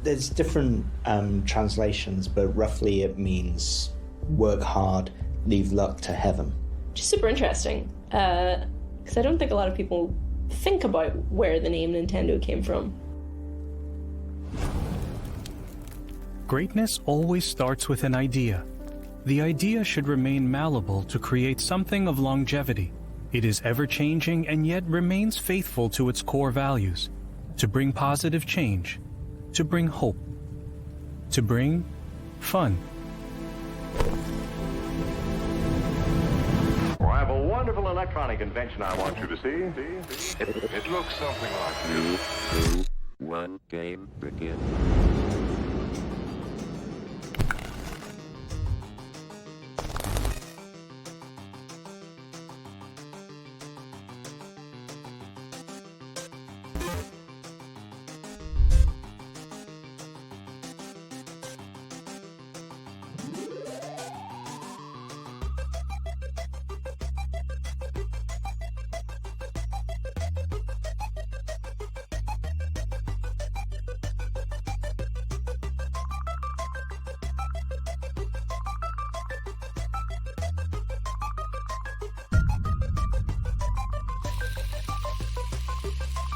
There's different translations, but roughly it means work hard, leave luck to heaven. Just super interesting, because I don't think a lot of people think about where the name Nintendo came from. Greatness always starts with an idea. The idea should remain malleable to create something of longevity. It is ever-changing and yet remains faithful to its core values, to bring positive change, to bring hope, to bring fun. Well, I have a wonderful electronic invention I want you to see. It looks something like this. 2, 1, game begin.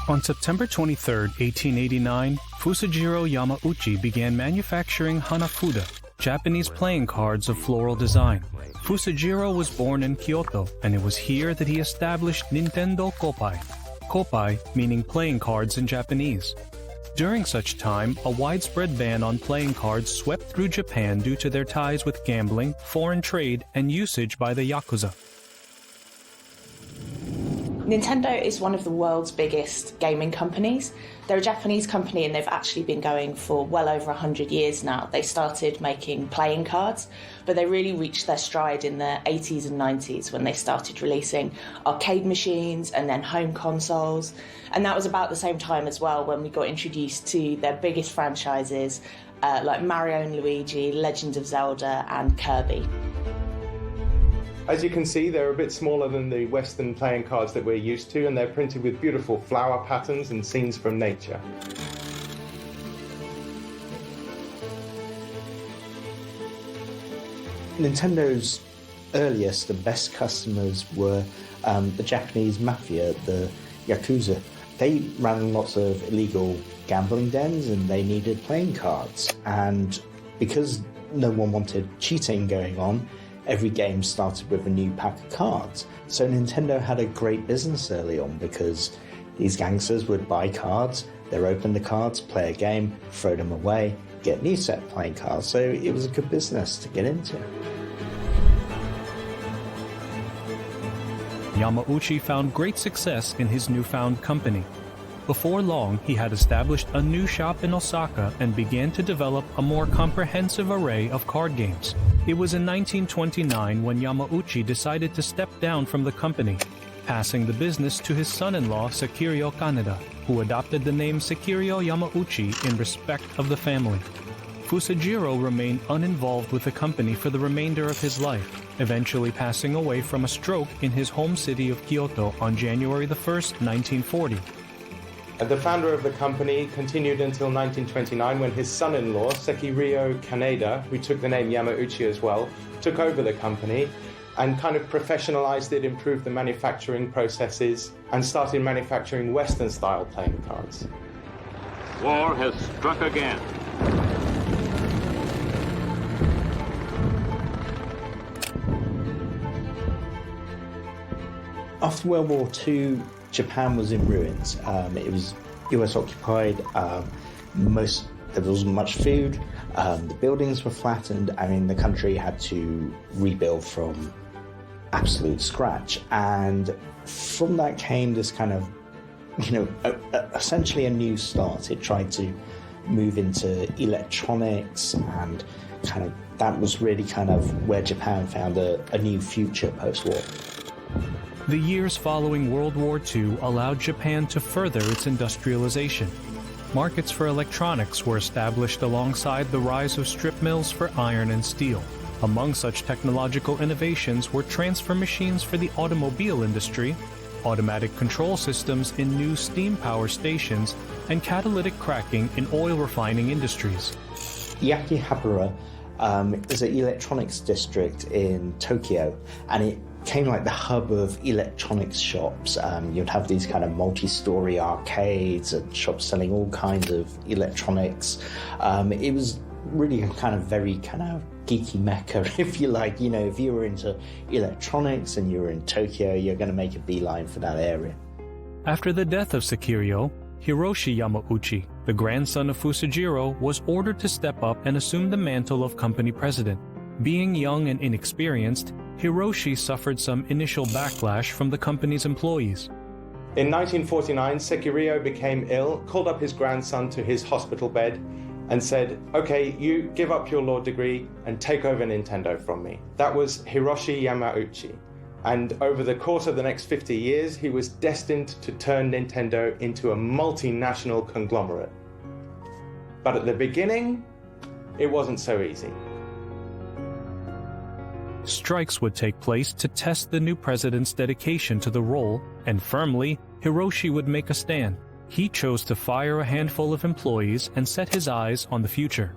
On September 23, 1889, Fusajiro Yamauchi began manufacturing Hanafuda, Japanese playing cards of floral design. Fusajiro was born in Kyoto, and it was here that he established Nintendo Koppai. Koppai meaning playing cards in Japanese. During such time, a widespread ban on playing cards swept through Japan due to their ties with gambling, foreign trade, and usage by the Yakuza. Nintendo is one of the world's biggest gaming companies. They're a Japanese company and they've actually been going for well over 100 years now. They started making playing cards, but they really reached their stride in the 80s and 90s when they started releasing arcade machines and then home consoles. And that was about the same time as well when we got introduced to their biggest franchises like Mario and Luigi, Legend of Zelda and Kirby. As you can see, they're a bit smaller than the Western playing cards that we're used to, and they're printed with beautiful flower patterns and scenes from nature. Nintendo's earliest and best customers were the Japanese mafia, the Yakuza. They ran lots of illegal gambling dens and they needed playing cards. And because no one wanted cheating going on, every game started with a new pack of cards. So Nintendo had a great business early on because these gangsters would buy cards, they'd open the cards, play a game, throw them away, get a new set of playing cards. So it was a good business to get into. Yamauchi found great success in his newfound company. Before long, he had established a new shop in Osaka and began to develop a more comprehensive array of card games. It was in 1929 when Yamauchi decided to step down from the company, passing the business to his son-in-law Sekiryo Kaneda, who adopted the name Sekiryo Yamauchi in respect of the family. Fusajiro remained uninvolved with the company for the remainder of his life, eventually passing away from a stroke in his home city of Kyoto on January 1, 1940. The founder of the company continued until 1929 when his son-in-law, Sekiryo Kaneda, who took the name Yamauchi as well, took over the company and kind of professionalized it, improved the manufacturing processes, and started manufacturing Western-style playing cards. War has struck again. After World War II, Japan was in ruins. It was US occupied. There wasn't much food. The buildings were flattened. I mean, the country had to rebuild from absolute scratch. And from that came this kind of, essentially a new start. It tried to move into electronics and that was really kind of where Japan found a new future post-war. The years following World War II allowed Japan to further its industrialization. Markets for electronics were established alongside the rise of strip mills for iron and steel. Among such technological innovations were transfer machines for the automobile industry automatic control systems in new steam power stations, and catalytic cracking in oil refining industries. Yakihabara is an electronics district in Tokyo, and it became like the hub of electronics shops. You'd have these kind of multi-story arcades and shops selling all kinds of electronics. It was really a kind of very kind of geeky mecca, if you like. You know, if you were into electronics and you were in Tokyo, you're going to make a beeline for that area. After the death of Sekiryo, Hiroshi Yamauchi, the grandson of Fusajiro, was ordered to step up and assume the mantle of company president. Being young and inexperienced, Hiroshi suffered some initial backlash from the company's employees. In 1949, Sekiryo became ill, called up his grandson to his hospital bed, and said, "Okay, you give up your law degree and take over Nintendo from me." That was Hiroshi Yamauchi. And over the course of the next 50 years, he was destined to turn Nintendo into a multinational conglomerate. But at the beginning, it wasn't so easy. Strikes would take place to test the new president's dedication to the role, and firmly, Hiroshi would make a stand. He chose to fire a handful of employees and set his eyes on the future.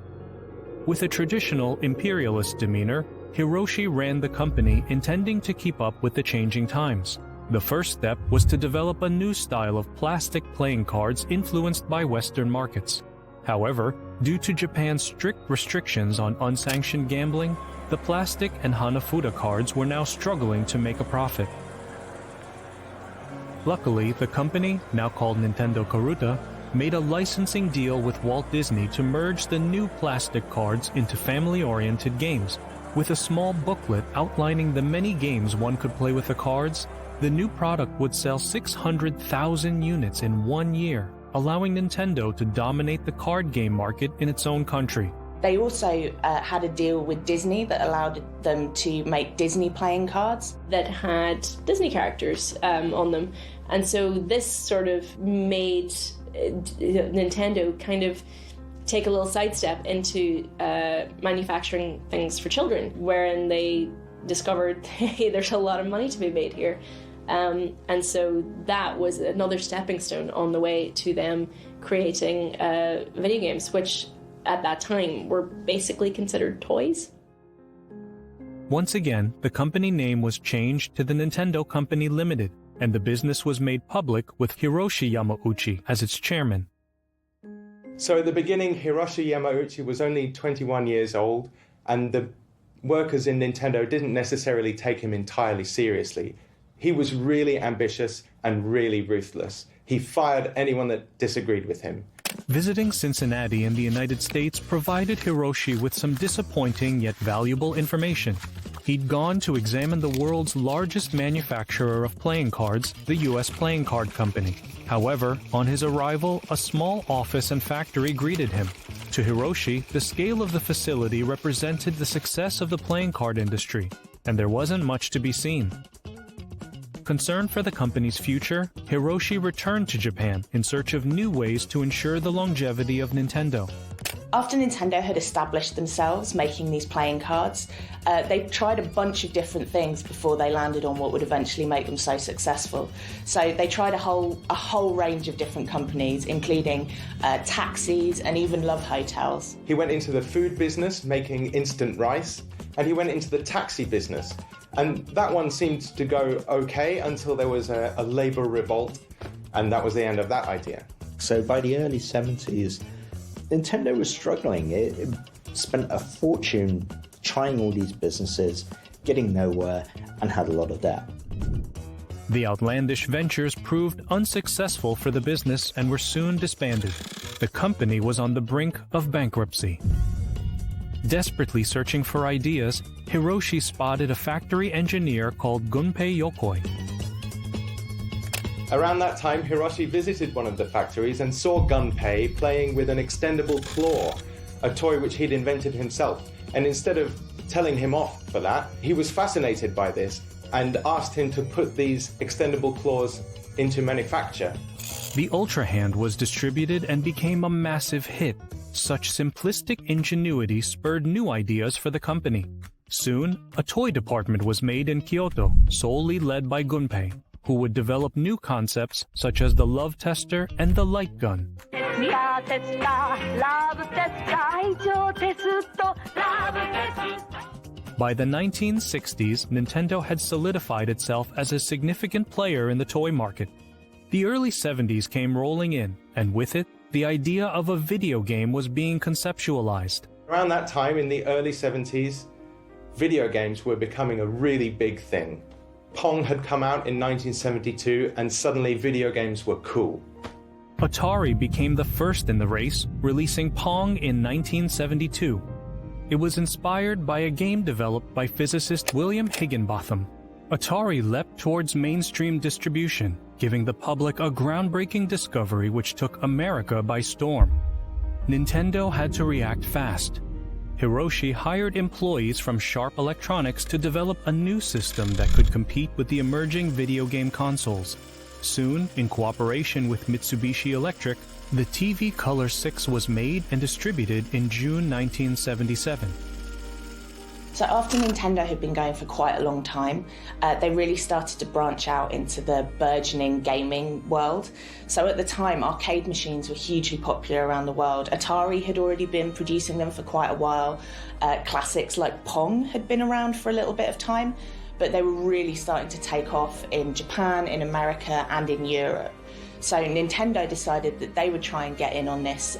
With a traditional imperialist demeanor, Hiroshi ran the company intending to keep up with the changing times. The first step was to develop a new style of plastic playing cards influenced by Western markets. However, due to Japan's strict restrictions on unsanctioned gambling, the plastic and Hanafuda cards were now struggling to make a profit. Luckily, the company, now called Nintendo Karuta, made a licensing deal with Walt Disney to merge the new plastic cards into family-oriented games. With a small booklet outlining the many games one could play with the cards, the new product would sell 600,000 units in 1 year, allowing Nintendo to dominate the card game market in its own country. They also had a deal with Disney that allowed them to make Disney playing cards that had Disney characters on them. And so this sort of made Nintendo kind of take a little sidestep into manufacturing things for children, wherein they discovered, hey, there's a lot of money to be made here. And so that was another stepping stone on the way to them creating video games, which at that time were basically considered toys. Once again, the company name was changed to the Nintendo Company Limited, and the business was made public with Hiroshi Yamauchi as its chairman. So at the beginning, Hiroshi Yamauchi was only 21 years old, and the workers in Nintendo didn't necessarily take him entirely seriously. He was really ambitious and really ruthless. He fired anyone that disagreed with him. Visiting Cincinnati in the United States provided Hiroshi with some disappointing yet valuable information. He'd gone to examine the world's largest manufacturer of playing cards, the U.S. Playing Card Company. However, on his arrival, a small office and factory greeted him. To Hiroshi, the scale of the facility represented the success of the playing card industry, and there wasn't much to be seen. Concerned for the company's future, Hiroshi returned to Japan in search of new ways to ensure the longevity of Nintendo. After Nintendo had established themselves making these playing cards, they tried a bunch of different things before they landed on what would eventually make them so successful. So they tried a whole range of different companies, including taxis and even love hotels. He went into the food business, making instant rice, and he went into the taxi business. And that one seemed to go okay until there was a labor revolt, and that was the end of that idea. So by the early 70s, Nintendo was struggling. It spent a fortune trying all these businesses, getting nowhere, and had a lot of debt. The outlandish ventures proved unsuccessful for the business and were soon disbanded. The company was on the brink of bankruptcy. Desperately searching for ideas, Hiroshi spotted a factory engineer called Gunpei Yokoi. Around that time, Hiroshi visited one of the factories and saw Gunpei playing with an extendable claw, a toy which he'd invented himself. And instead of telling him off for that, he was fascinated by this and asked him to put these extendable claws into manufacture. The Ultra Hand was distributed and became a massive hit. Such simplistic ingenuity spurred new ideas for the company. Soon, a toy department was made in Kyoto, solely led by Gunpei. who would develop new concepts such as the love tester and the light gun. By the 1960s, Nintendo had solidified itself as a significant player in the toy market. The early 70s came rolling in, and with it, the idea of a video game was being conceptualized. Around that time, in the early 70s, video games were becoming a really big thing. Pong had come out in 1972, and suddenly video games were cool. Atari became the first in the race, releasing Pong in 1972. It was inspired by a game developed by physicist William Higginbotham. Atari leapt towards mainstream distribution, giving the public a groundbreaking discovery which took America by storm. Nintendo had to react fast. Hiroshi hired employees from Sharp Electronics to develop a new system that could compete with the emerging video game consoles. Soon, in cooperation with Mitsubishi Electric, the TV Color 6 was made and distributed in June 1977. So after Nintendo had been going for quite a long time, they really started to branch out into the burgeoning gaming world. So at the time, arcade machines were hugely popular around the world. Atari had already been producing them for quite a while. Classics like Pong had been around for a little bit of time, but they were really starting to take off in Japan, in America, and in Europe. So Nintendo decided that they would try and get in on this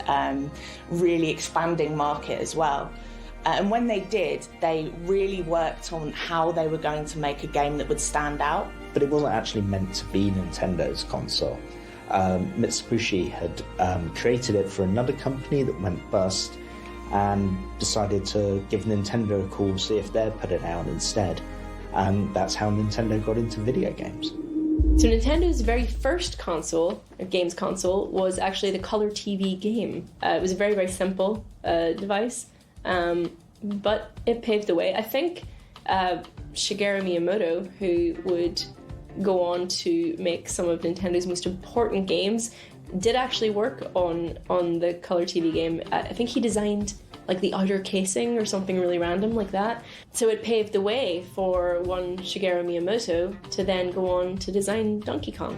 really expanding market as well. And when they did, they really worked on how they were going to make a game that would stand out. But it wasn't actually meant to be Nintendo's console. Mitsubishi had created it for another company that went bust and decided to give Nintendo a call, see if they'd put it out instead. And that's how Nintendo got into video games. So Nintendo's very first console, a games console, was actually the Color TV game. It was a very, very simple device. But it paved the way. I think Shigeru Miyamoto, who would go on to make some of Nintendo's most important games, did actually work on the Color TV game. I think he designed like the outer casing or something really random like that. So it paved the way for one Shigeru Miyamoto to then go on to design Donkey Kong.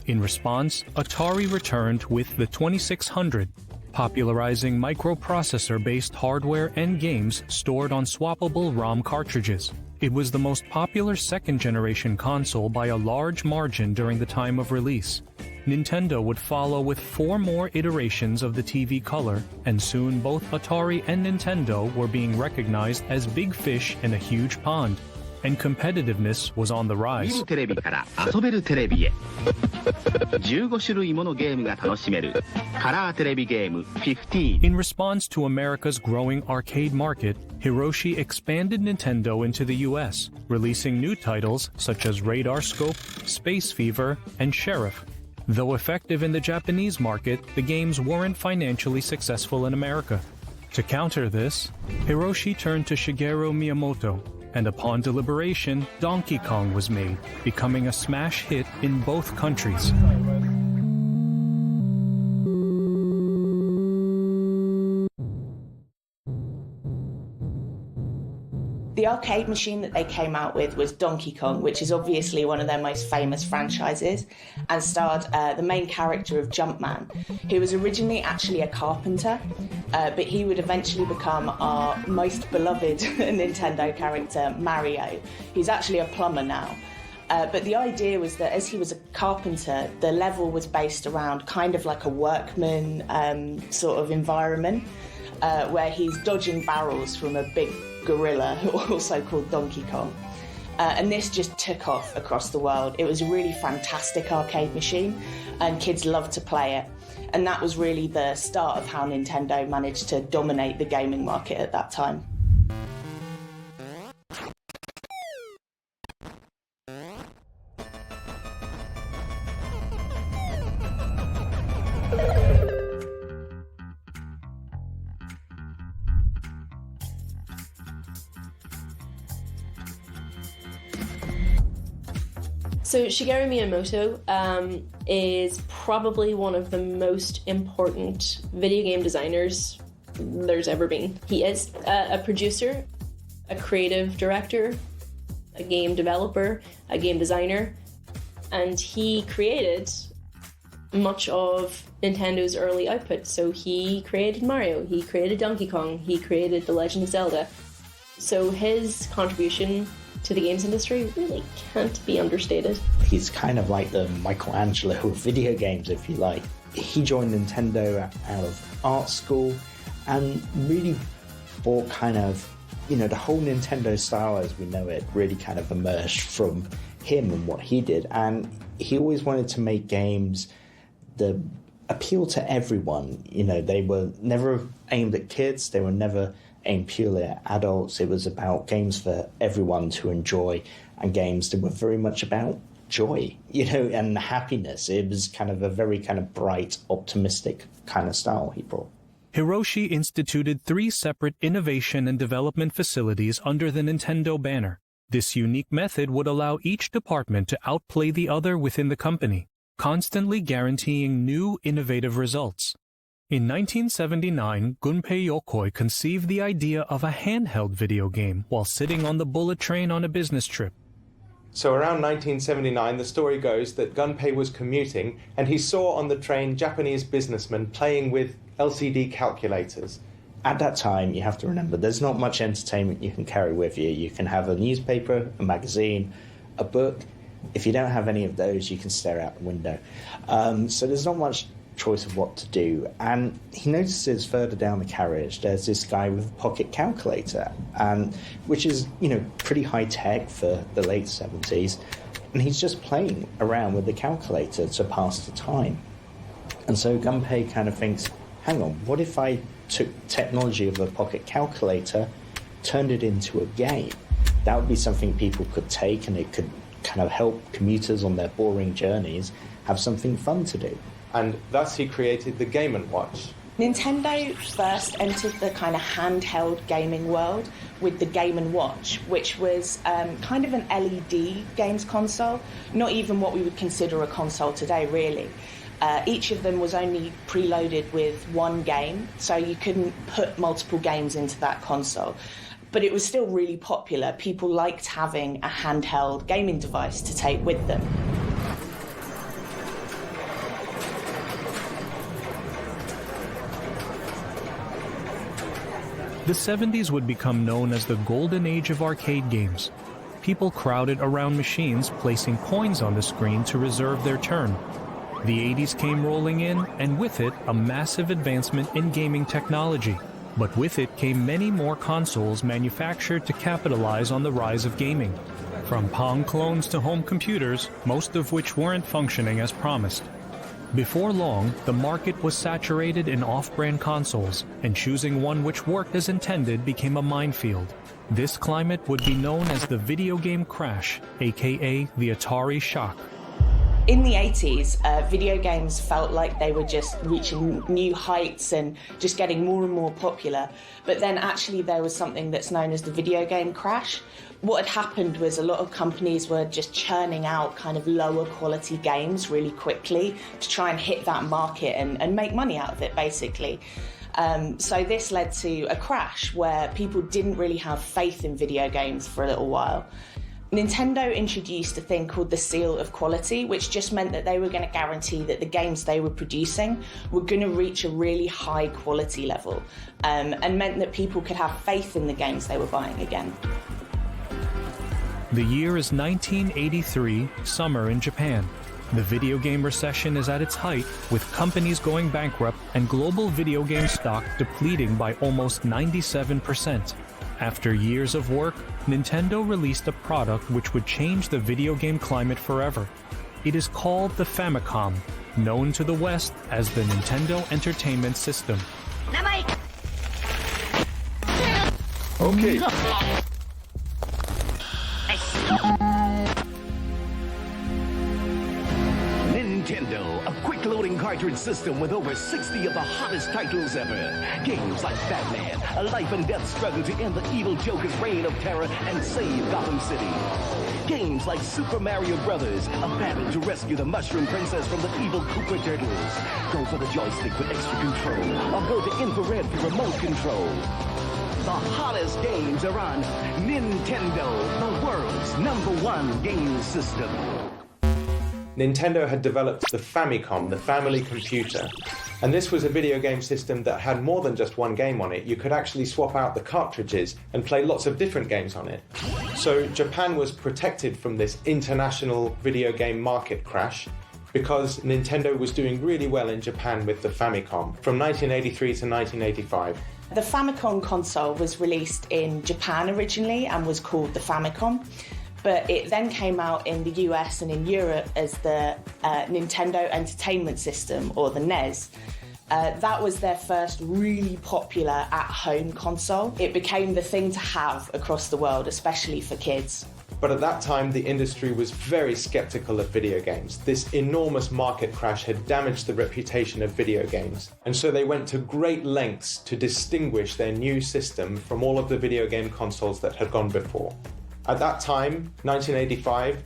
In response, Atari returned with the 2600, popularizing microprocessor-based hardware and games stored on swappable ROM cartridges. It was the most popular second-generation console by a large margin during the time of release. Nintendo would follow with 4 more iterations of the TV Color, and soon both Atari and Nintendo were being recognized as big fish in a huge pond, and competitiveness was on the rise. 見るテレビから遊べるテレビへ15種類ものゲームが楽しめるカラーテレビゲーム15 In response to America's growing arcade market, Hiroshi expanded Nintendo into the US, releasing new titles such as Radar Scope, Space Fever, and Sheriff. Though effective in the Japanese market, the games weren't financially successful in America. To counter this, Hiroshi turned to Shigeru Miyamoto, and upon deliberation, Donkey Kong was made, becoming a smash hit in both countries. The arcade machine that they came out with was Donkey Kong, which is obviously one of their most famous franchises, and starred the main character of Jumpman, who was originally actually a carpenter, but he would eventually become our most beloved Nintendo character, Mario, who's actually a plumber now. But the idea was that as he was a carpenter, the level was based around kind of like a workman sort of environment, where he's dodging barrels from a big gorilla, also called Donkey Kong. And this just took off across the world. It was a really fantastic arcade machine, and kids loved to play it. And that was really the start of how Nintendo managed to dominate the gaming market at that time. So Shigeru Miyamoto is probably one of the most important video game designers there's ever been. He is a producer, a creative director, a game developer, a game designer, and he created much of Nintendo's early output. So he created Mario, he created Donkey Kong, he created The Legend of Zelda. So his contribution to the games industry really can't be understated. He's kind of like the Michelangelo of video games, if you like. He joined Nintendo out of art school and really brought kind of, the whole Nintendo style as we know it really kind of emerged from him and what he did. And he always wanted to make games that appeal to everyone. They were never aimed at kids, they were never aimed purely at adults. It was about games for everyone to enjoy, and games that were very much about joy, and happiness. It was kind of a very kind of bright, optimistic kind of style he brought. Hiroshi instituted 3 separate innovation and development facilities under the Nintendo banner. This unique method would allow each department to outplay the other within the company, constantly guaranteeing new, innovative results. In 1979, Gunpei Yokoi conceived the idea of a handheld video game while sitting on the bullet train on a business trip. So around 1979, the story goes that Gunpei was commuting and he saw on the train Japanese businessmen playing with LCD calculators. At that time, you have to remember, there's not much entertainment you can carry with you. You can have a newspaper, a magazine, a book. If you don't have any of those, you can stare out the window. So there's not much choice of what to do. And he notices further down the carriage, there's this guy with a pocket calculator, which is, pretty high tech for the late 70s. And he's just playing around with the calculator to pass the time. And so Gunpei kind of thinks, hang on, what if I took technology of a pocket calculator, turned it into a game? That would be something people could take, and it could kind of help commuters on their boring journeys have something fun to do. And thus he created the Game & Watch. Nintendo first entered the kind of handheld gaming world with the Game & Watch, which was kind of an LED games console, not even what we would consider a console today, really. Each of them was only preloaded with one game, so you couldn't put multiple games into that console. But it was still really popular. People liked having a handheld gaming device to take with them. The 70s would become known as the golden age of arcade games. People crowded around machines, placing coins on the screen to reserve their turn. The 80s came rolling in, and with it, a massive advancement in gaming technology. But with it came many more consoles manufactured to capitalize on the rise of gaming. From Pong clones to home computers, most of which weren't functioning as promised. Before long, the market was saturated in off-brand consoles, and choosing one which worked as intended became a minefield. This climate would be known as the video game crash, aka the Atari shock. In the 80s, video games felt like they were just reaching new heights and just getting more and more popular. But then actually there was something that's known as the video game crash. What had happened was a lot of companies were just churning out kind of lower quality games really quickly to try and hit that market and make money out of it, basically. So this led to a crash where people didn't really have faith in video games for a little while. Nintendo introduced a thing called the seal of quality, which just meant that they were going to guarantee that the games they were producing were going to reach a really high quality level, and meant that people could have faith in the games they were buying again. The year is 1983, summer in Japan. The video game recession is at its height, with companies going bankrupt and global video game stock depleting by almost 97%. After years of work, Nintendo released a product which would change the video game climate forever. It is called the Famicom, known to the West as the Nintendo Entertainment System. Okay. Nintendo, a quick-loading cartridge system with over 60 of the hottest titles ever. Games like Batman, a life and death struggle to end the evil Joker's reign of terror and save Gotham City. Games like Super Mario Brothers, a battle to rescue the Mushroom Princess from the evil Koopa Turtles. Go for the joystick for extra control, or go to infrared for remote control. The hottest games are on Nintendo, the world's #1 game system. Nintendo had developed the Famicom, the family computer. And this was a video game system that had more than just one game on it. You could actually swap out the cartridges and play lots of different games on it. So Japan was protected from this international video game market crash because Nintendo was doing really well in Japan with the Famicom from 1983 to 1985. The Famicom console was released in Japan originally and was called the Famicom, but it then came out in the US and in Europe as the Nintendo Entertainment System, or the NES. That was their first really popular at-home console. It became the thing to have across the world, especially for kids. But at that time, the industry was very skeptical of video games. This enormous market crash had damaged the reputation of video games. And so they went to great lengths to distinguish their new system from all of the video game consoles that had gone before. At that time, 1985,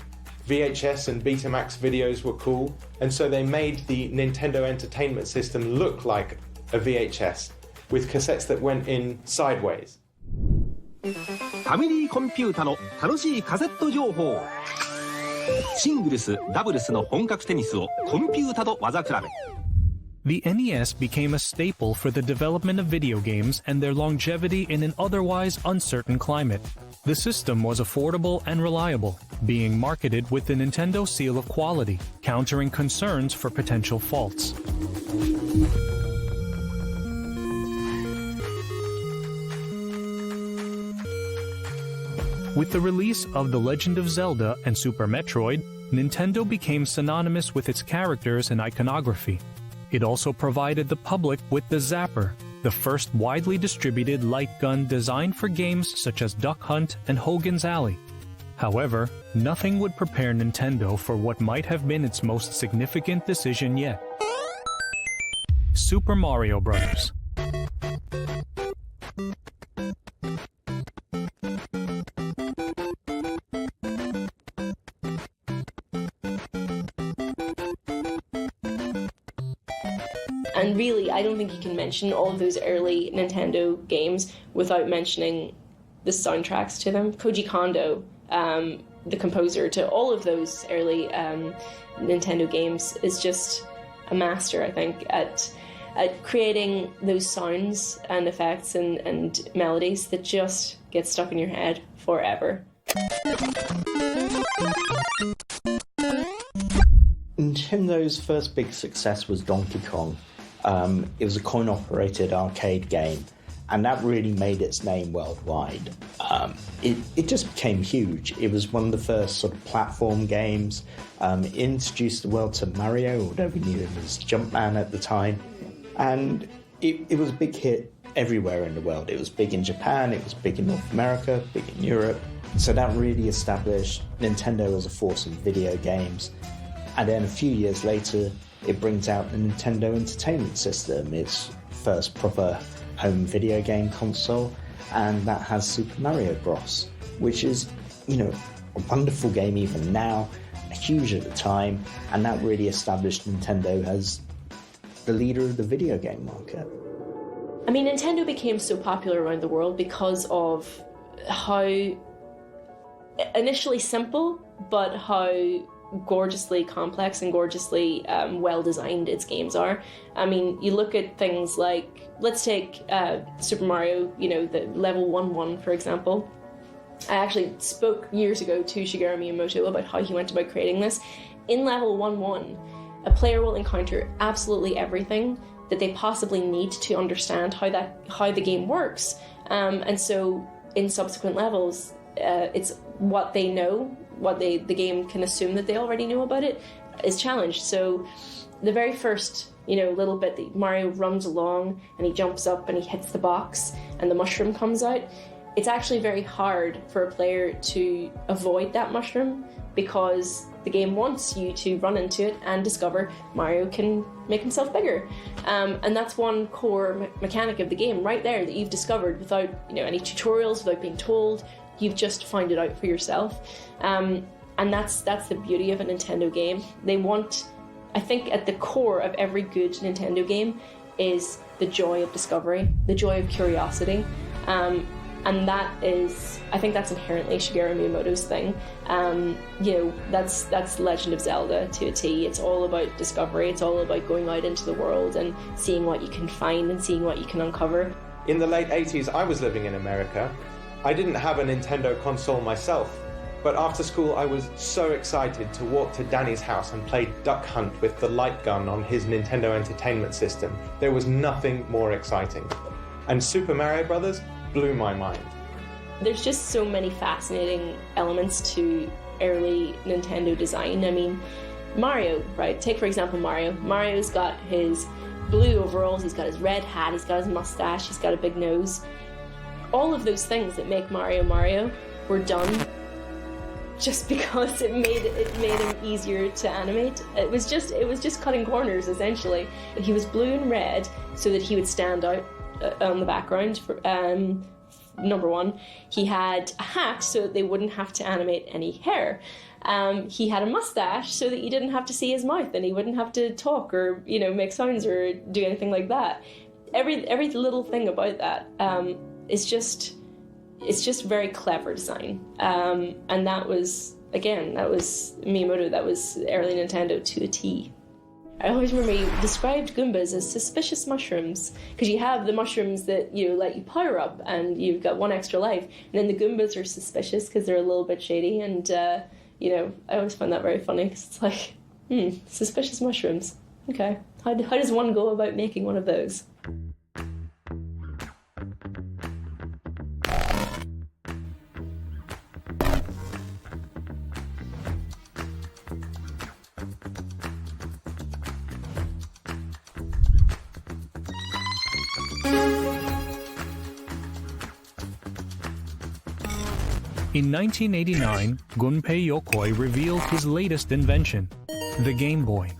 VHS and Betamax videos were cool, and so they made the Nintendo Entertainment System look like a VHS, with cassettes that went in sideways. ファミリーコンピュータの楽しいカセット情報。シングルス、ダブルスの本格テニスをコンピュータと技比べ。The NES became a staple for the development of video games and their longevity in an otherwise uncertain climate. The system was affordable and reliable, being marketed with the Nintendo seal of quality, countering concerns for potential faults. With the release of The Legend of Zelda and Super Metroid, Nintendo became synonymous with its characters and iconography. It also provided the public with the Zapper, the first widely distributed light gun designed for games such as Duck Hunt and Hogan's Alley. However, nothing would prepare Nintendo for what might have been its most significant decision yet. Super Mario Bros. And really, I don't think you can mention all of those early Nintendo games without mentioning the soundtracks to them. Koji Kondo, the composer to all of those early Nintendo games, is just a master, I think, at creating those sounds and effects and melodies that just get stuck in your head forever. Nintendo's first big success was Donkey Kong. It was a coin-operated arcade game, and that really made its name worldwide. It just became huge. It was one of the first sort of platform games. It introduced the world to Mario, or whatever we knew him as Jumpman at the time, and it was a big hit everywhere in the world. It was big in Japan, it was big in North America, big in Europe. So that really established Nintendo as a force in video games. And then a few years later, it brings out the Nintendo Entertainment System, its first proper home video game console, and that has Super Mario Bros., which is, a wonderful game even now, huge at the time, and that really established Nintendo as the leader of the video game market. I mean, Nintendo became so popular around the world because of how initially simple, but how gorgeously complex and gorgeously well-designed its games are. I mean, you look at things like, let's take Super Mario, the level 1-1, for example. I actually spoke years ago to Shigeru Miyamoto about how he went about creating this. In level 1-1, a player will encounter absolutely everything that they possibly need to understand how the game works. And so in subsequent levels, it's what they know, what the game can assume that they already know about it, is challenged. So the very first, little bit that Mario runs along and he jumps up and he hits the box and the mushroom comes out, it's actually very hard for a player to avoid that mushroom because the game wants you to run into it and discover Mario can make himself bigger. And that's one core mechanic of the game right there that you've discovered without any tutorials, without being told. You've just found it out for yourself. And that's the beauty of a Nintendo game. They want, I think at the core of every good Nintendo game is the joy of discovery, the joy of curiosity. And that is, I think that's inherently Shigeru Miyamoto's thing. That's Legend of Zelda to a T. It's all about discovery. It's all about going out into the world and seeing what you can find and seeing what you can uncover. In the late 80s, I was living in America. I didn't have a Nintendo console myself, but after school I was so excited to walk to Danny's house and play Duck Hunt with the light gun on his Nintendo Entertainment System. There was nothing more exciting. And Super Mario Brothers blew my mind. There's just so many fascinating elements to early Nintendo design. I mean, Mario, right? Take, for example, Mario. Mario's got his blue overalls, he's got his red hat, he's got his mustache, he's got a big nose. All of those things that make Mario Mario were done just because it made him easier to animate. It was just cutting corners, essentially. He was blue and red so that he would stand out on the background. Number one, he had a hat so that they wouldn't have to animate any hair. He had a mustache so that you didn't have to see his mouth and he wouldn't have to talk or make sounds or do anything like that. Every little thing about that is just very clever design. And that was Miyamoto. That was early Nintendo to a T. I always remember he described Goombas as suspicious mushrooms, because you have the mushrooms that let you power up and you've got one extra life, and then the Goombas are suspicious because they're a little bit shady, and I always find that very funny because it's like, suspicious mushrooms. Okay, how does one go about making one of those? In 1989, Gunpei Yokoi revealed his latest invention, the Game Boy.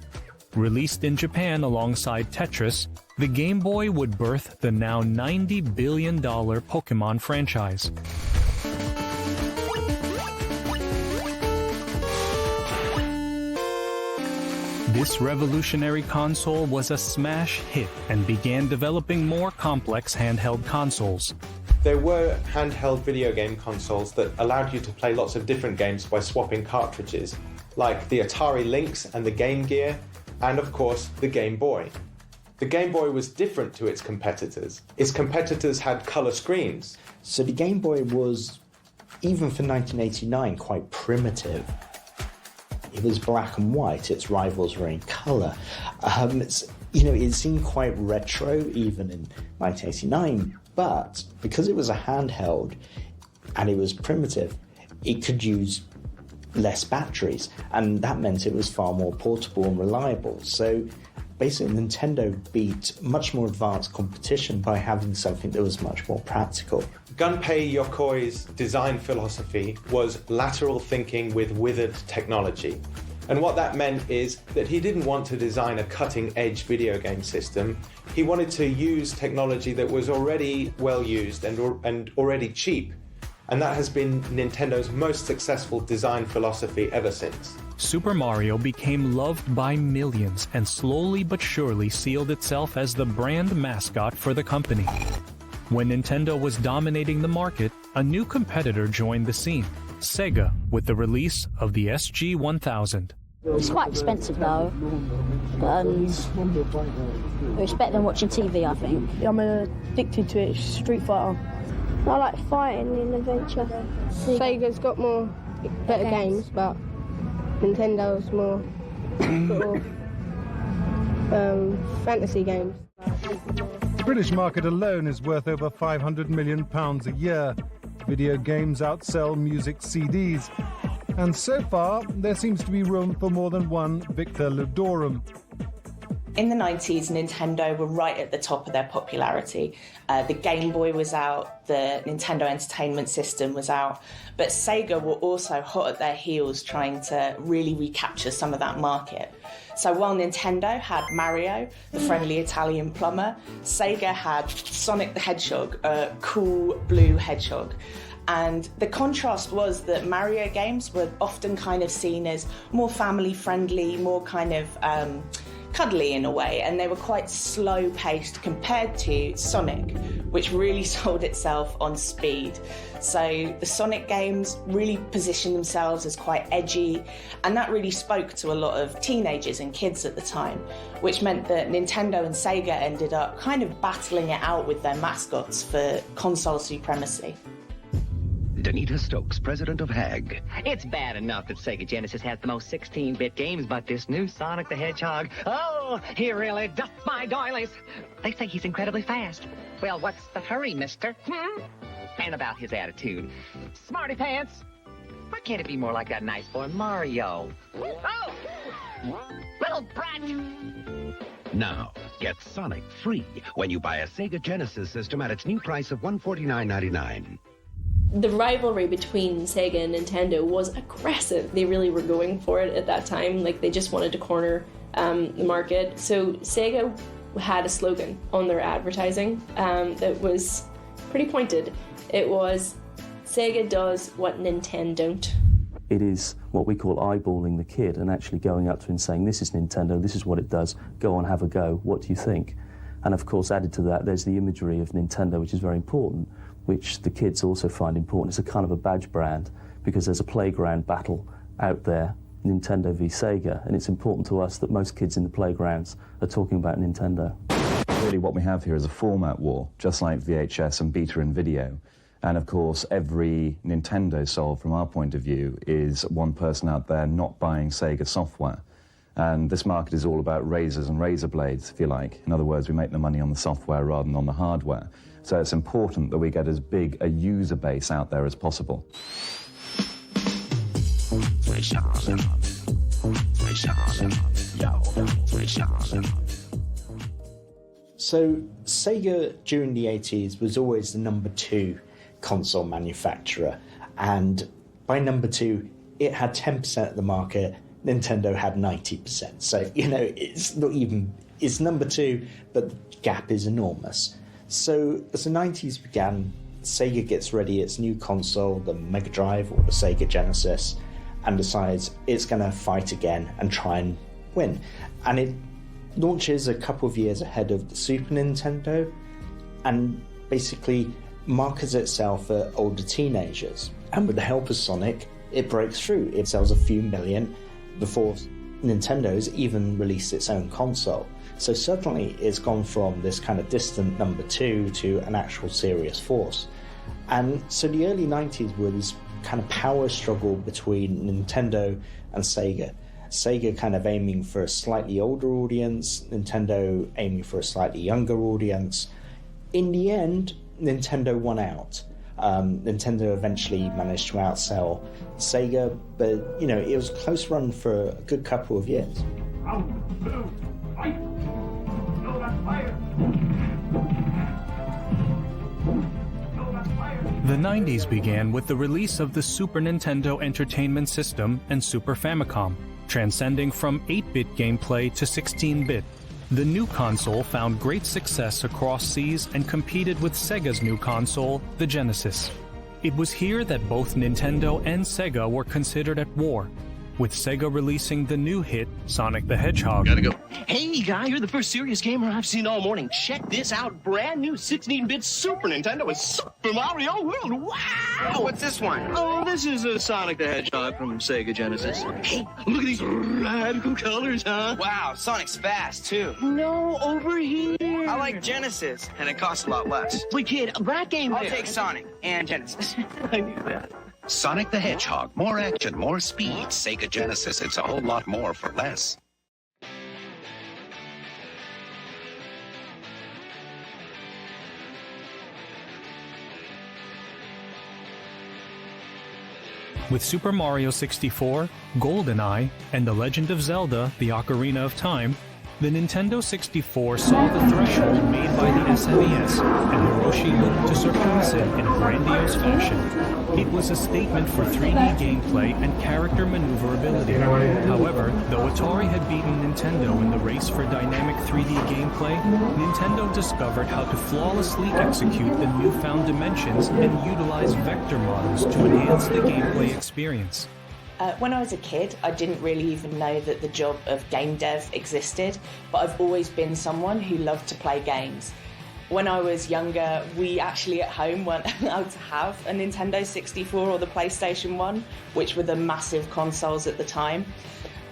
Released in Japan alongside Tetris, the Game Boy would birth the now $90 billion Pokemon franchise. This revolutionary console was a smash hit and began developing more complex handheld consoles. There were handheld video game consoles that allowed you to play lots of different games by swapping cartridges, like the Atari Lynx and the Game Gear, and of course the Game Boy. The Game Boy was different to its competitors. Its competitors had colour screens. So the Game Boy was, even for 1989, quite primitive. It was black and white, its rivals were in colour. It seemed quite retro even in 1989, but because it was a handheld and it was primitive, it could use less batteries, and that meant it was far more portable and reliable. So basically Nintendo beat much more advanced competition by having something that was much more practical. Gunpei Yokoi's design philosophy was lateral thinking with withered technology. And what that meant is that he didn't want to design a cutting-edge video game system. He wanted to use technology that was already well used and already cheap. And that has been Nintendo's most successful design philosophy ever since. Super Mario became loved by millions and slowly but surely sealed itself as the brand mascot for the company. When Nintendo was dominating the market, a new competitor joined the scene, Sega, with the release of the SG-1000. It's quite expensive though, it's better than watching TV, I think. I'm addicted to it, Street Fighter. I like fighting and adventure. Sega's got more better games, but Nintendo's more sort of fantasy games. The British market alone is worth over £500 million a year. Video games outsell music CDs. And so far, there seems to be room for more than one Victor Ludorum. In the 90s, Nintendo were right at the top of their popularity. The Game Boy was out, the Nintendo Entertainment System was out, but Sega were also hot at their heels trying to really recapture some of that market. So while Nintendo had Mario, the friendly Italian plumber, Sega had Sonic the Hedgehog, a cool blue hedgehog. And the contrast was that Mario games were often kind of seen as more family-friendly, more kind of cuddly in a way, and they were quite slow-paced compared to Sonic, which really sold itself on speed. So the Sonic games really positioned themselves as quite edgy, and that really spoke to a lot of teenagers and kids at the time, which meant that Nintendo and Sega ended up kind of battling it out with their mascots for console supremacy. Danita Stokes, president of HAG. It's bad enough that Sega Genesis has the most 16-bit games, but this new Sonic the Hedgehog, oh, he really does my doilies. They say he's incredibly fast. Well, what's the hurry, mister? And about his attitude. Smarty pants. Why can't it be more like that nice boy Mario? Oh! Little brat! Now, get Sonic free when you buy a Sega Genesis system at its new price of $149.99. The rivalry between Sega and Nintendo was aggressive. They really were going for it at that time. Like, they just wanted to corner the market. So Sega had a slogan on their advertising that was pretty pointed. It was, Sega does what Nintendo don't. It is what we call eyeballing the kid and actually going up to him and saying, this is Nintendo, this is what it does, go on, have a go, what do you think? And of course, added to that, there's the imagery of Nintendo, which is very important, which the kids also find important. It's a kind of a badge brand because there's a playground battle out there, Nintendo v Sega, and it's important to us that most kids in the playgrounds are talking about Nintendo. Really what we have here is a format war, just like VHS and beta and video. And of course, every Nintendo sold, from our point of view, is one person out there not buying Sega software. And this market is all about razors and razor blades, if you like. In other words, we make the money on the software rather than on the hardware. So it's important that we get as big a user base out there as possible. So Sega during the 80s was always the number 2 console manufacturer, and by number 2 it had 10% of the market, Nintendo had 90%. So, you know, it's not even, it's number 2, but the gap is enormous. So as the 90s began, Sega gets ready its new console, the Mega Drive or the Sega Genesis, and decides it's going to fight again and try and win. And it launches a couple of years ahead of the Super Nintendo and basically markets itself at older teenagers. And with the help of Sonic, it breaks through. It sells a few million before Nintendo's even released its own console. So certainly it's gone from this kind of distant number 2 to an actual serious force. And so the early 90s were this kind of power struggle between Nintendo and Sega. Sega kind of aiming for a slightly older audience, Nintendo aiming for a slightly younger audience. In the end, Nintendo won out. Nintendo eventually managed to outsell Sega, but, you know, it was a close run for a good couple of years. The 90s began with the release of the Super Nintendo Entertainment System and Super Famicom, transcending from 8-bit gameplay to 16-bit. The new console found great success across seas and competed with Sega's new console, the Genesis. It was here that both Nintendo and Sega were considered at war, with Sega releasing the new hit, Sonic the Hedgehog. Gotta go. Hey, guy, you're the first serious gamer I've seen all morning. Check this out. Brand new 16-bit Super Nintendo with Super Mario World. Wow! What's this one? Oh, this is a Sonic the Hedgehog from Sega Genesis. Hey, look at these radical colors, huh? Wow, Sonic's fast, too. No, over here. I like Genesis, and it costs a lot less. Wait, kid, that game I'll there. take Sonic and Genesis. I knew that. Sonic the Hedgehog. More action, more speed. Sega Genesis. It's a whole lot more for less. With Super Mario 64, GoldenEye, and The Legend of Zelda, The Ocarina of Time, the Nintendo 64 saw the threshold made by the SNES, and Hiroshi looked to surpass it in a grandiose fashion. It was a statement for 3D gameplay and character maneuverability. However, though Atari had beaten Nintendo in the race for dynamic 3D gameplay, Nintendo discovered how to flawlessly execute the newfound dimensions and utilize vector models to enhance the gameplay experience. When I was a kid, I didn't really even know that the job of game dev existed, but I've always been someone who loved to play games. When I was younger, we actually at home weren't allowed to have a Nintendo 64 or the PlayStation 1, which were the massive consoles at the time.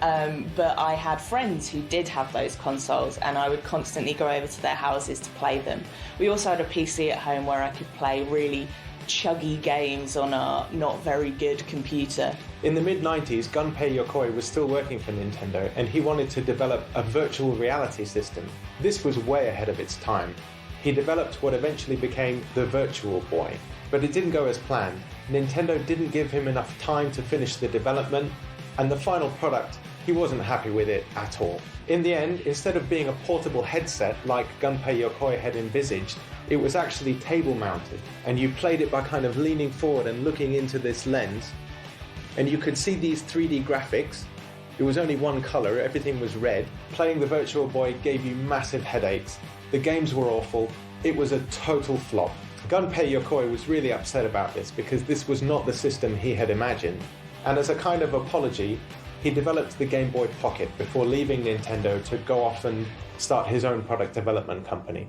But I had friends who did have those consoles, and I would constantly go over to their houses to play them. We also had a PC at home where I could play really chuggy games on a not very good computer. In the mid-90s, Gunpei Yokoi was still working for Nintendo, and he wanted to develop a virtual reality system. This was way ahead of its time. He developed what eventually became the Virtual Boy, but it didn't go as planned. Nintendo didn't give him enough time to finish the development, and the final product, he wasn't happy with it at all. In the end, instead of being a portable headset like Gunpei Yokoi had envisaged, it was actually table-mounted, and you played it by kind of leaning forward and looking into this lens, and you could see these 3D graphics. It was only one color, everything was red. Playing the Virtual Boy gave you massive headaches. The games were awful. It was a total flop. Gunpei Yokoi was really upset about this because this was not the system he had imagined. And as a kind of apology, he developed the Game Boy Pocket before leaving Nintendo to go off and start his own product development company.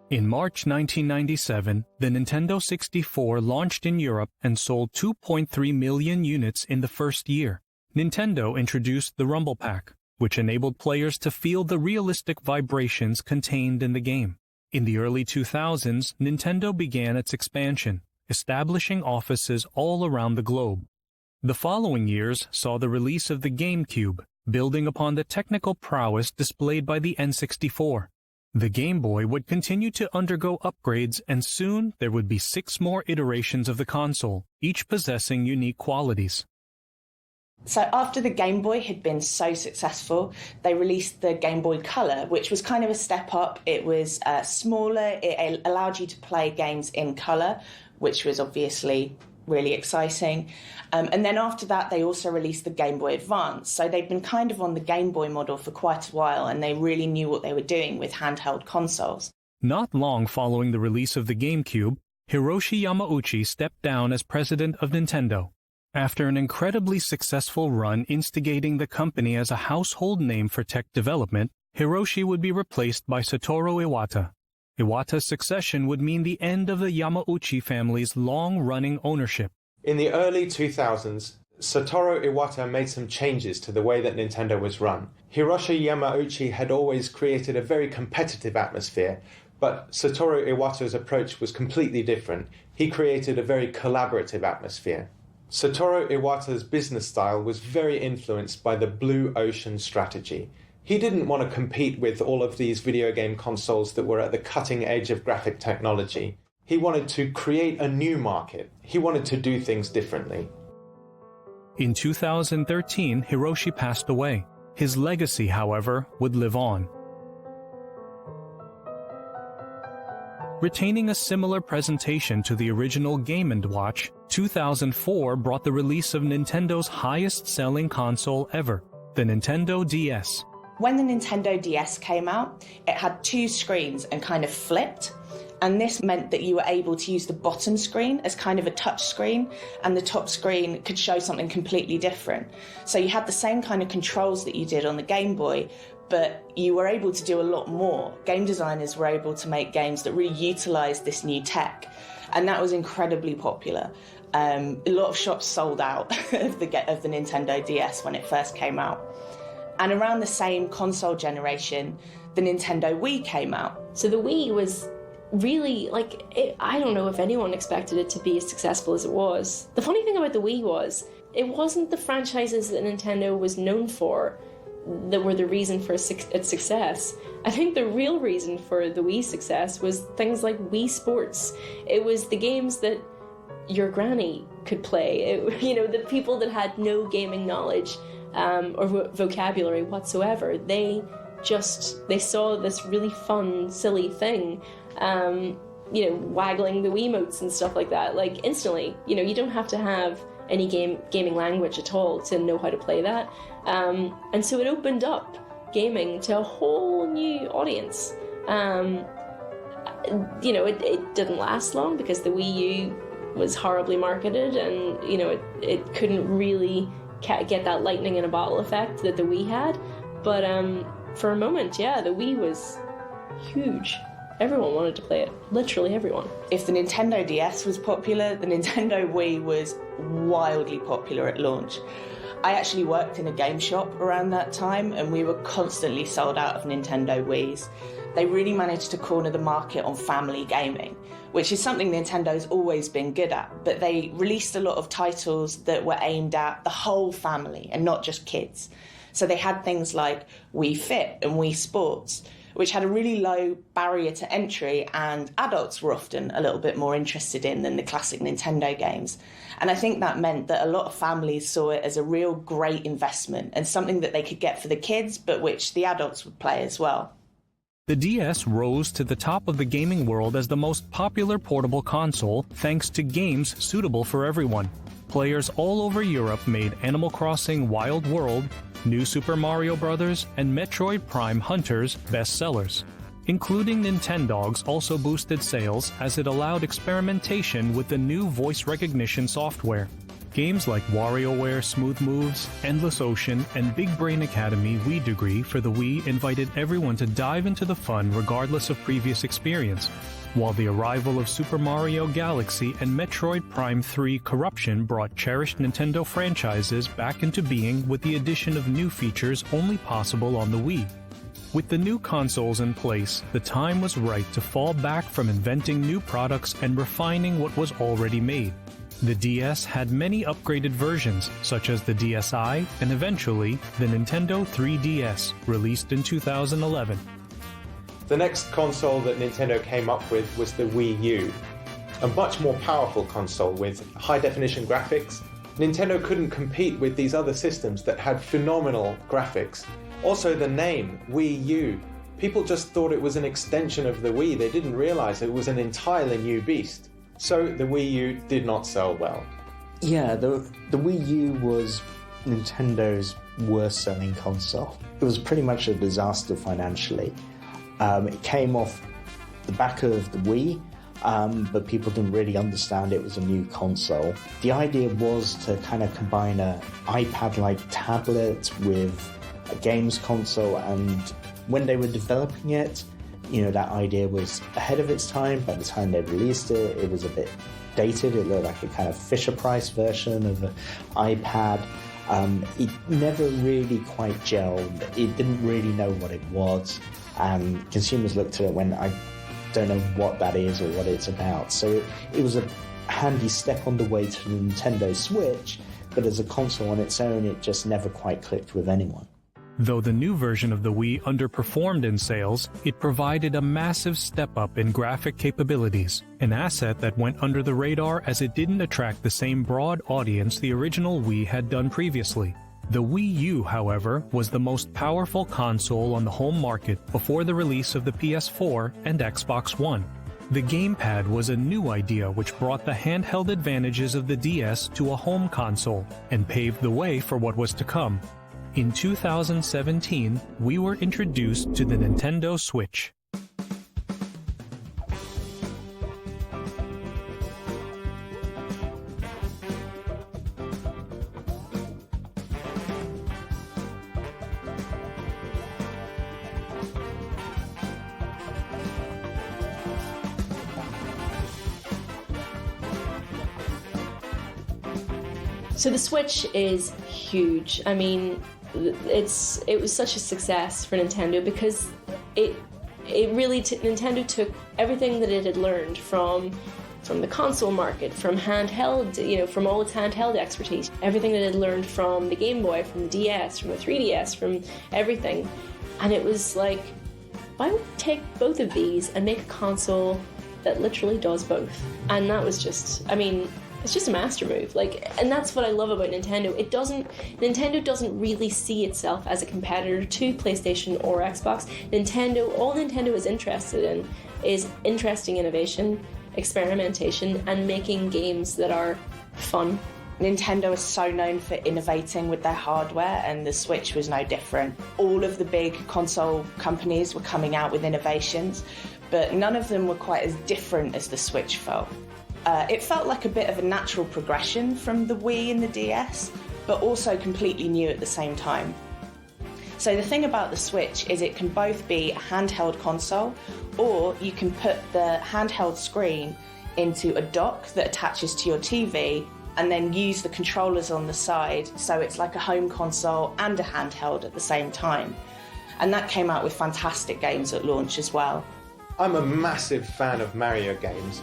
In March 1997, the Nintendo 64 launched in Europe and sold 2.3 million units in the first year. Nintendo introduced the Rumble Pack, which enabled players to feel the realistic vibrations contained in the game. In the early 2000s, Nintendo began its expansion, establishing offices all around the globe. The following years saw the release of the GameCube, building upon the technical prowess displayed by the N64. The Game Boy would continue to undergo upgrades, and soon there would be 6 more iterations of the console, each possessing unique qualities. So after the Game Boy had been so successful, they released the Game Boy Color, which was kind of a step up. It was smaller, it allowed you to play games in colour, which was obviously really exciting. And then after that, they also released the Game Boy Advance. So they'd been kind of on the Game Boy model for quite a while, and they really knew what they were doing with handheld consoles. Not long following the release of the GameCube, Hiroshi Yamauchi stepped down as president of Nintendo. After an incredibly successful run instigating the company as a household name for tech development, Hiroshi would be replaced by Satoru Iwata. Iwata's succession would mean the end of the Yamauchi family's long-running ownership. In the early 2000s, Satoru Iwata made some changes to the way that Nintendo was run. Hiroshi Yamauchi had always created a very competitive atmosphere, but Satoru Iwata's approach was completely different. He created a very collaborative atmosphere. Satoru Iwata's business style was very influenced by the Blue Ocean strategy. He didn't want to compete with all of these video game consoles that were at the cutting edge of graphic technology. He wanted to create a new market. He wanted to do things differently. In 2013, Hiroshi passed away. His legacy, however, would live on. Retaining a similar presentation to the original Game & Watch, 2004 brought the release of Nintendo's highest-selling console ever, the Nintendo DS. When the Nintendo DS came out, it had 2 screens and kind of flipped, and this meant that you were able to use the bottom screen as kind of a touch screen, and the top screen could show something completely different. So you had the same kind of controls that you did on the Game Boy, but you were able to do a lot more. Game designers were able to make games that really utilised this new tech, and that was incredibly popular. A lot of shops sold out of the Nintendo DS when it first came out. And around the same console generation, the Nintendo Wii came out. So the Wii was really, I don't know if anyone expected it to be as successful as it was. The funny thing about the Wii was, it wasn't the franchises that Nintendo was known for that were the reason for its success. I think the real reason for the Wii success was things like Wii Sports. It was the games that your granny could play. The people that had no gaming knowledge or vocabulary whatsoever, they saw this really fun, silly thing, waggling the Wiimotes and stuff like that, instantly. You don't have to have any gaming language at all to know how to play that. And so it opened up gaming to a whole new audience. It didn't last long because the Wii U was horribly marketed, and it couldn't really get that lightning in a bottle effect that the Wii had. But for a moment, the Wii was huge. everyone wanted to play it. Literally everyone. If the Nintendo DS was popular, the Nintendo Wii was wildly popular at launch. I actually worked in a game shop around that time, and we were constantly sold out of Nintendo Wiis. They really managed to corner the market on family gaming, which is something Nintendo's always been good at, but they released a lot of titles that were aimed at the whole family and not just kids. So they had things like Wii Fit and Wii Sports, which had a really low barrier to entry, and adults were often a little bit more interested in than the classic Nintendo games. And I think that meant that a lot of families saw it as a real great investment and something that they could get for the kids, but which the adults would play as well. The DS rose to the top of the gaming world as the most popular portable console thanks to games suitable for everyone. Players all over Europe made Animal Crossing Wild World, New Super Mario Bros., and Metroid Prime Hunters bestsellers. Including Nintendogs also boosted sales as it allowed experimentation with the new voice recognition software. Games like WarioWare Smooth Moves, Endless Ocean, and Big Brain Academy Wii Degree for the Wii invited everyone to dive into the fun regardless of previous experience, while the arrival of Super Mario Galaxy and Metroid Prime 3 Corruption brought cherished Nintendo franchises back into being with the addition of new features only possible on the Wii. With the new consoles in place, the time was right to fall back from inventing new products and refining what was already made. The DS had many upgraded versions, such as the DSi and eventually the Nintendo 3DS, released in 2011. The next console that Nintendo came up with was the Wii U, a much more powerful console with high-definition graphics. Nintendo couldn't compete with these other systems that had phenomenal graphics. Also, the name, Wii U, people just thought it was an extension of the Wii. They didn't realize it was an entirely new beast. So the Wii U did not sell well. Yeah, the Wii U was Nintendo's worst-selling console. It was pretty much a disaster financially. It came off the back of the Wii, but people didn't really understand it was a new console. The idea was to kind of combine an iPad-like tablet with a games console, and when they were developing it, you know, that idea was ahead of its time. By the time they released it, it was a bit dated. It looked like a kind of Fisher-Price version of an iPad. It never really quite gelled. It didn't really know what it was. And consumers looked at it and went, I don't know what that is or what it's about. So it was a handy step on the way to the Nintendo Switch, but as a console on its own, it just never quite clicked with anyone. Though the new version of the Wii underperformed in sales, it provided a massive step up in graphic capabilities, an asset that went under the radar as it didn't attract the same broad audience the original Wii had done previously. The Wii U, however, was the most powerful console on the home market before the release of the PS4 and Xbox One. The gamepad was a new idea which brought the handheld advantages of the DS to a home console and paved the way for what was to come. In 2017, we were introduced to the Nintendo Switch. So the Switch is huge. I mean, it was such a success for Nintendo because it really Nintendo took everything that it had learned from the console market, from handheld, you know, from all its handheld expertise, everything that it had learned from the Game Boy, from the DS, from the 3DS, from everything, and it was like, why don't we take both of these and make a console that literally does both? And that was just, I mean, it's just a master move, and that's what I love about Nintendo. Nintendo doesn't really see itself as a competitor to PlayStation or Xbox. All Nintendo is interested in is interesting innovation, experimentation, and making games that are fun. Nintendo is so known for innovating with their hardware, and the Switch was no different. All of the big console companies were coming out with innovations, but none of them were quite as different as the Switch felt. It felt like a bit of a natural progression from the Wii and the DS, but also completely new at the same time. So the thing about the Switch is it can both be a handheld console, or you can put the handheld screen into a dock that attaches to your TV and then use the controllers on the side, so it's like a home console and a handheld at the same time. And that came out with fantastic games at launch as well. I'm a massive fan of Mario games.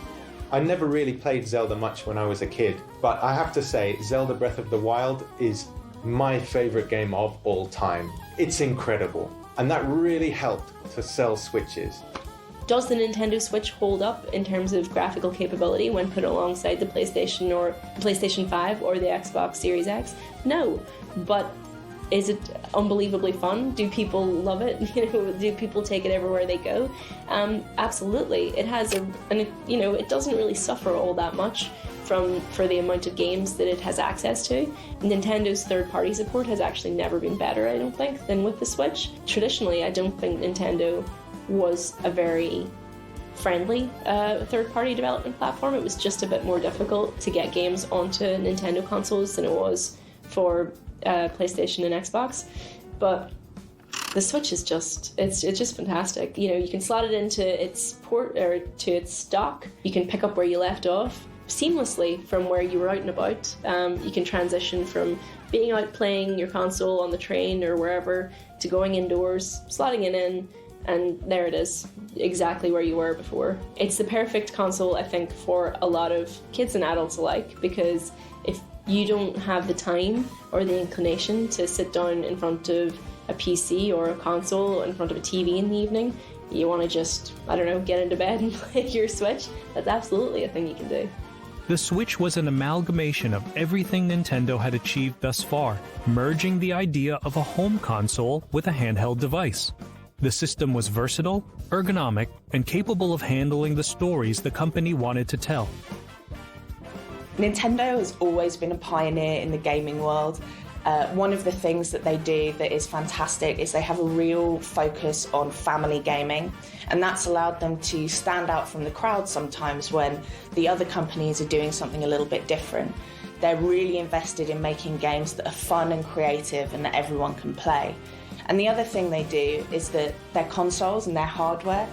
I never really played Zelda much when I was a kid, but I have to say Zelda Breath of the Wild is my favourite game of all time. It's incredible, and that really helped to sell Switches. Does the Nintendo Switch hold up in terms of graphical capability when put alongside the PlayStation 5 or the Xbox Series X? No, but is it unbelievably fun? Do people love it? Do people take it everywhere they go? Absolutely. It has it doesn't really suffer all that much for the amount of games that it has access to. Nintendo third-party support has actually never been better, I don't think, than with the Switch. Traditionally, I don't think Nintendo was a very friendly third-party development platform. It was just a bit more difficult to get games onto Nintendo consoles than it was for PlayStation and Xbox. But the Switch is it's just fantastic. You can slot it into its port or to its dock. You can pick up where you left off seamlessly from where you were out and about. You can transition from being out playing your console on the train or wherever to going indoors, slotting it in, and there it is, exactly where you were before. It's the perfect console, I think, for a lot of kids and adults alike, because if you don't have the time or the inclination to sit down in front of a PC or a console in front of a TV in the evening, you want to just, get into bed and play your Switch, that's absolutely a thing you can do. The Switch was an amalgamation of everything Nintendo had achieved thus far, merging the idea of a home console with a handheld device. The system was versatile, ergonomic, and capable of handling the stories the company wanted to tell. Nintendo has always been a pioneer in the gaming world. One of the things that they do that is fantastic is they have a real focus on family gaming, and that's allowed them to stand out from the crowd sometimes when the other companies are doing something a little bit different. They're really invested in making games that are fun and creative and that everyone can play. And the other thing they do is that their consoles and their hardware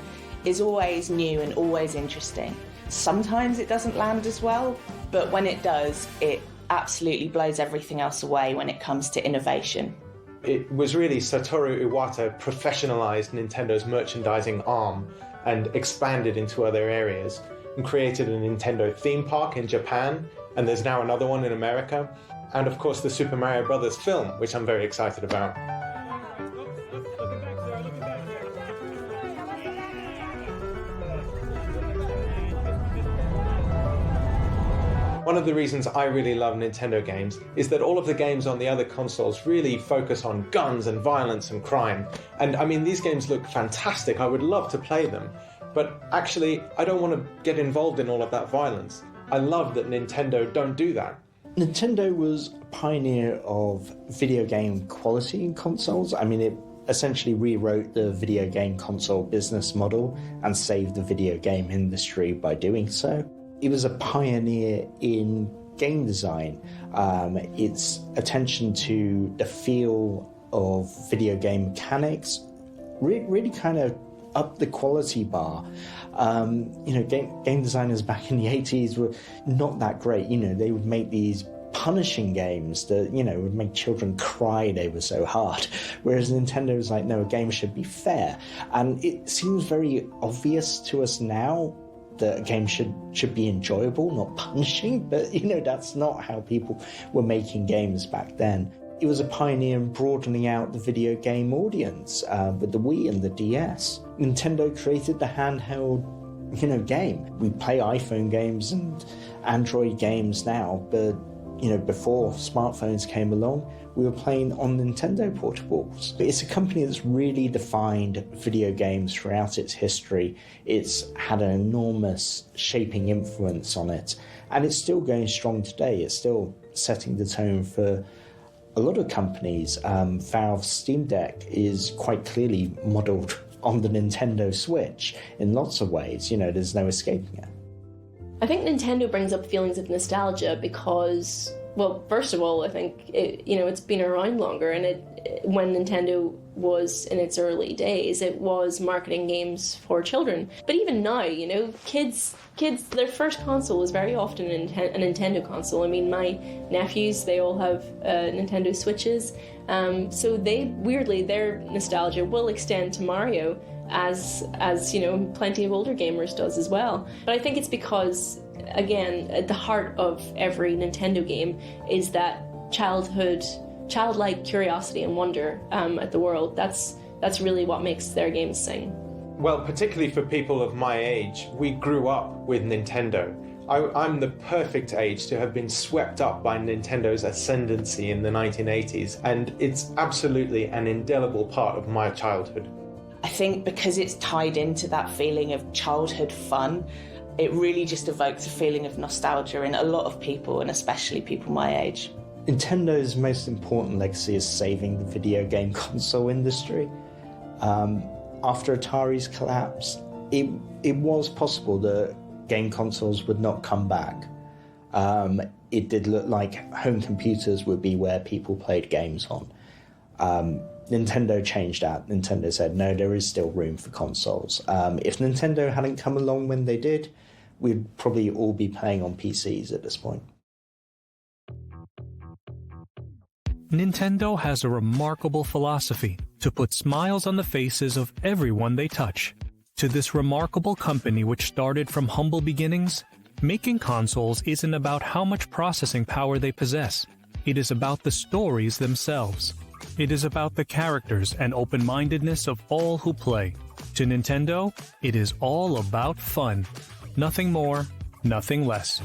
is always new and always interesting. Sometimes it doesn't land as well, but when it does, it absolutely blows everything else away when it comes to innovation. It was really Satoru Iwata professionalized Nintendo's merchandising arm and expanded into other areas and created a Nintendo theme park in Japan, and there's now another one in America, and of course the Super Mario Bros. Film, which I'm very excited about. One of the reasons I really love Nintendo games is that all of the games on the other consoles really focus on guns and violence and crime. And I mean, these games look fantastic. I would love to play them. But actually, I don't want to get involved in all of that violence. I love that Nintendo don't do that. Nintendo was a pioneer of video game quality in consoles. I mean, it essentially rewrote the video game console business model and saved the video game industry by doing so. It was a pioneer in game design. Its attention to the feel of video game mechanics really kind of upped the quality bar. Game designers back in the 80s were not that great. They would make these punishing games that, would make children cry, they were so hard. Whereas Nintendo was like, no, a game should be fair. And it seems very obvious to us now that a game should be enjoyable, not punishing, but that's not how people were making games back then. It was a pioneer in broadening out the video game audience with the Wii and the DS. Nintendo created the handheld game. We play iPhone games and Android games now, but before smartphones came along, we were playing on Nintendo portables. It's a company that's really defined video games throughout its history. It's had an enormous shaping influence on it, and it's still going strong today. It's still setting the tone for a lot of companies. Valve's Steam Deck is quite clearly modelled on the Nintendo Switch in lots of ways. There's no escaping it. I think Nintendo brings up feelings of nostalgia because Well, first of all, I think it's been around longer, and when Nintendo was in its early days, it was marketing games for children. But even now, kids, their first console is very often a Nintendo console. I mean, my nephews, they all have Nintendo Switches, so their nostalgia will extend to Mario, as plenty of older gamers does as well. But I think it's because, again, at the heart of every Nintendo game is that childlike curiosity and wonder at the world. That's really what makes their games sing. Well, particularly for people of my age, we grew up with Nintendo. I'm the perfect age to have been swept up by Nintendo's ascendancy in the 1980s, and it's absolutely an indelible part of my childhood. I think because it's tied into that feeling of childhood fun, it really just evokes a feeling of nostalgia in a lot of people, and especially people my age. Nintendo's most important legacy is saving the video game console industry. After Atari's collapse, it was possible that game consoles would not come back. It did look like home computers would be where people played games on. Nintendo changed that. Nintendo said, no, there is still room for consoles. If Nintendo hadn't come along when they did, we'd probably all be playing on PCs at this point. Nintendo has a remarkable philosophy to put smiles on the faces of everyone they touch. To this remarkable company, which started from humble beginnings, making consoles isn't about how much processing power they possess. It is about the stories themselves. It is about the characters and open-mindedness of all who play. To Nintendo, it is all about fun. Nothing more, nothing less.